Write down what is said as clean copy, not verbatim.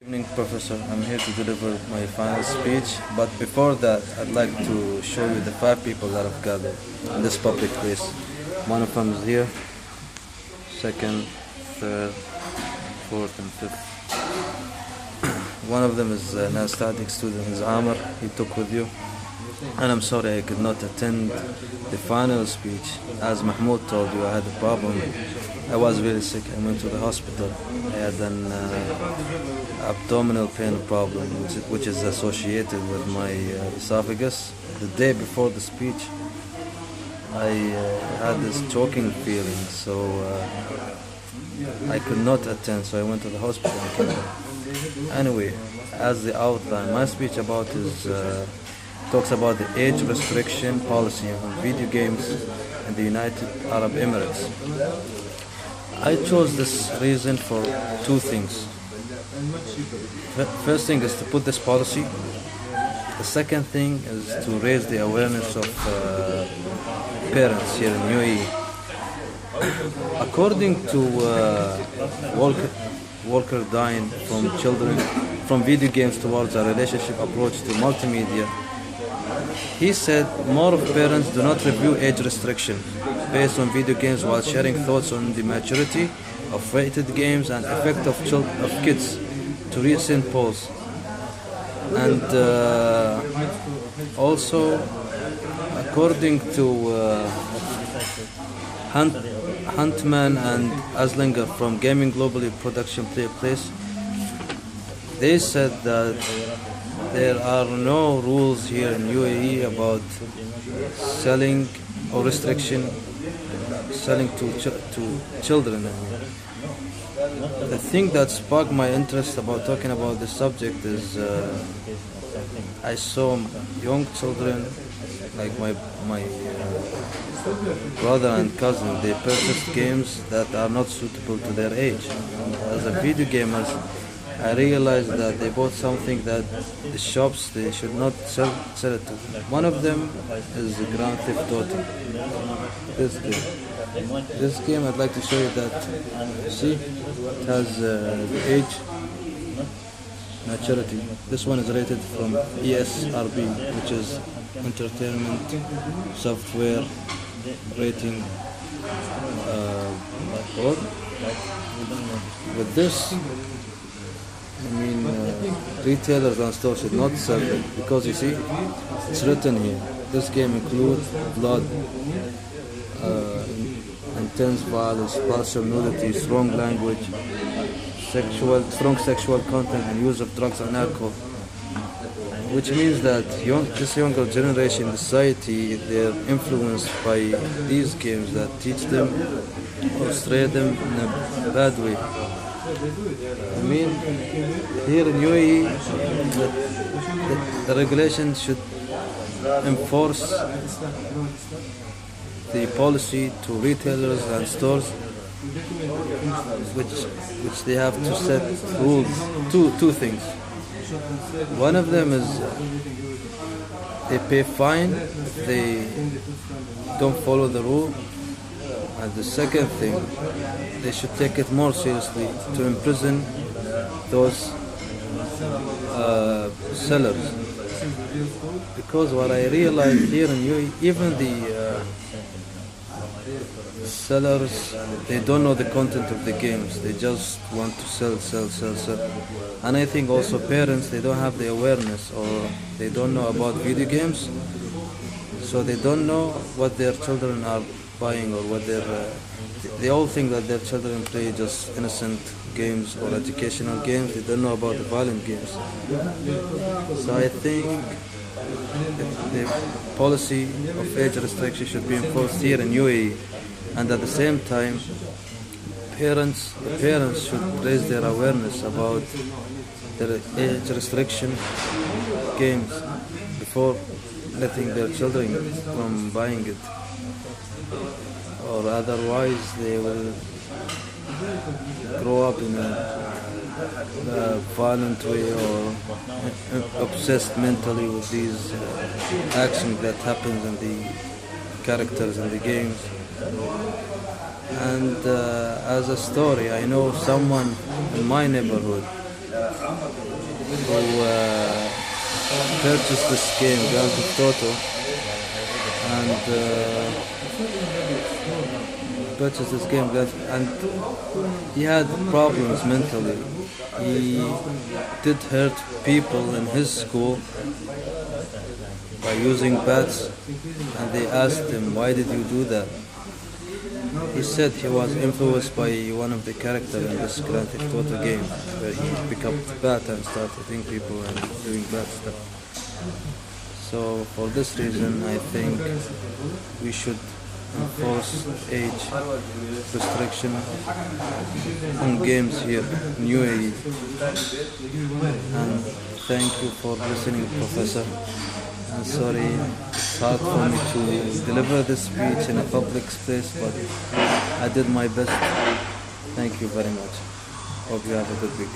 Evening, Professor. I'm here to deliver my final speech, but before that, I'd like to show you the 5 people that have gathered in this public place. One of them is here, second, third, fourth, and fifth. One of them is an aesthetic student, is Amr. He took with you. And I'm sorry I could not attend the final speech. As Mahmoud told you, I had a problem. I was very sick. I went to the hospital. I had an abdominal pain problem, which is associated with my esophagus. The day before the speech, I had this choking feeling, so I could not attend. So I went to the hospital and came back. Anyway, as the outline, my speech talks about the age restriction policy on video games in the United Arab Emirates. I chose this reason for 2 things. First thing is to put this policy. The second thing is to raise the awareness of parents here in UAE. According to Walker Dine from video games towards a relationship approach to multimedia, he said more of parents do not review age restriction based on video games while sharing thoughts on the maturity of rated games and effect of kids to recent polls. And also, according to Huntman and Aslinger from Gaming Globally Production Place, they said that there are no rules here in UAE about selling or restriction selling to children. The thing that sparked my interest about talking about this subject is I saw young children like my brother and cousin. They purchased games that are not suitable to their age. And as a video gamers, I realized that they bought something that the shops they should not sell it to. One of them is the Grand Theft Auto. This game I'd like to show you that, see, it has the age maturity. This one is rated from ESRB, which is Entertainment Software Rating Board. With this, retailers and stores should not sell it because you see, it's written here. This game includes blood, intense violence, partial nudity, strong language, strong sexual content, and use of drugs and alcohol. Which means that this younger generation in society, they're influenced by these games that teach them or stray them in a bad way. Here in UAE, the regulation should enforce the policy to retailers and stores, which they have to set rules. Two things. One of them is they pay fine if they don't follow the rule. And the second thing, they should take it more seriously to imprison those sellers. Because what I realized here in UAE, even the sellers, they don't know the content of the games. They just want to sell. And I think also parents, they don't have the awareness, or they don't know about video games, so they don't know what their children are buying, or what they all think that their children play just innocent games or educational games. They don't know about the violent games. So I think the policy of age restriction should be enforced here in UAE, and at the same time, parents should raise their awareness about their age restriction games before letting their children from buying it, or otherwise they will grow up in a violent way or obsessed mentally with these actions that happens in the characters in the games. And as a story, I know someone in my neighborhood who purchased this game, Grand Theft Auto, and purchased this game, and he had problems mentally. He did hurt people in his school by using bats, and they asked him, "Why did you do that?" He said he was influenced by one of the characters in this Grand Theft Auto game, where he picked up the bat and started hitting people and doing bad stuff. So for this reason, I think we should enforce age restriction on games here in UAE. And thank you for listening, Professor. And sorry, it's hard for me to deliver this speech in a public space, but I did my best. Thank you very much. Hope you have a good week.